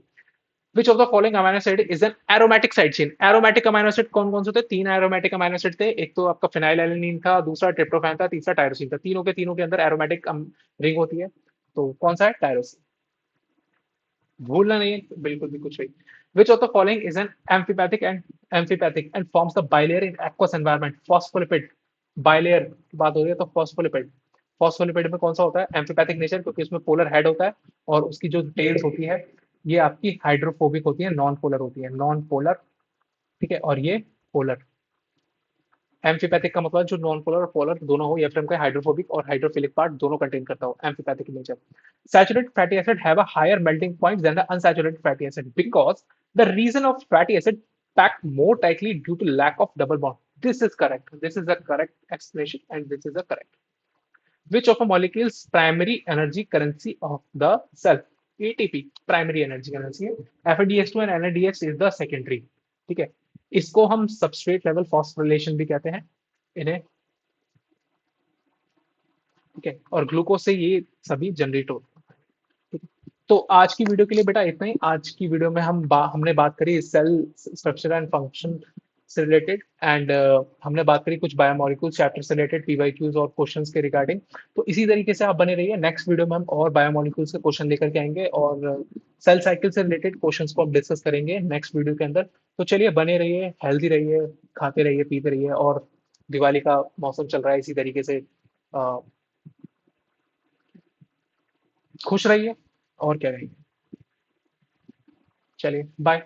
Which of the following amino acid is an aromatic side chain? Aromatic amino acid कौन कौन से थे? 3 aromatic amino acid थे. एक तो आपका फिनाइलएलेनिन था, दूसरा ट्रिप्टोफैन था, तीसरा टायरोसिन था. तीनों के अंदर एरोमेटिक रिंग होती है. तो कौन सा है? टायरोसिन. भूलना नहीं है बिल्कुल भी कुछ भी. Which of the following is an amphipathic and forms the bilayer in aqueous environment? Phospholipid. Bilayer की बात हो रही है तो फॉस्फोलिपिड. फॉस्फोलिपिड में कौन सा होता है? एम्फीपैथिक नेचर, क्योंकि उसमें पोलर हेड होता है और उसकी जो टेल्स होती है ये आपकी हाइड्रोफोबिक होती है, नॉन पोलर होती है, नॉन पोलर. ठीक है. और ये पोलर. एम्फीपैथिक का मतलब जो नॉन पोलर और पोलर दोनों हो, या फिर हमको हाइड्रोफोबिक और हाइड्रोफिलिक पार्ट दोनों कंटेन करता हो. Amphipathic nature. Saturated fatty acid have a higher melting point than the unsaturated fatty acid because the reason of fatty acid packed more tightly due to lack of double bond. This is correct. This is the correct explanation and this is the correct. Which of a molecule's primary energy currency of the cell? ATP primary energy currency है. FADH2 and NADH is the secondary. ठीक है. इसको हम सबस्ट्रेट लेवल फॉस्फोरिलेशन भी कहते हैं इन्हें. ठीक है. और ग्लूकोज से ये सभी जनरेट होते हैं. ठीक है. तो आज की वीडियो के लिए बेटा इतना ही. आज की वीडियो में हमने बात करी सेल स्ट्रक्चर एंड फंक्शन, से रिलेटेड एंड हमने बात करी कुछ बायोमोलिक्यूल्स चैप्टर से रिलेटेड पीवाईक्यूज और क्वेश्चंस के रिगार्डिंग। तो इसी तरीके से आप बने रहिए, नेक्स्ट वीडियो में हम और बायोमोलिक्यूल्स के क्वेश्चन लेकर के आएंगे और सेल साइकिल से रिलेटेड क्वेश्चंस को हम डिस्कस करेंगे नेक्स्ट वीडियो के अंदर। तो चलिए बने रहिए, हेल्दी रहिए, खाते रहिए, पीते रहिए, और दिवाली का मौसम चल रहा है इसी तरीके से अ, खुश रहिए और क्या रहिए। चलिए बाय।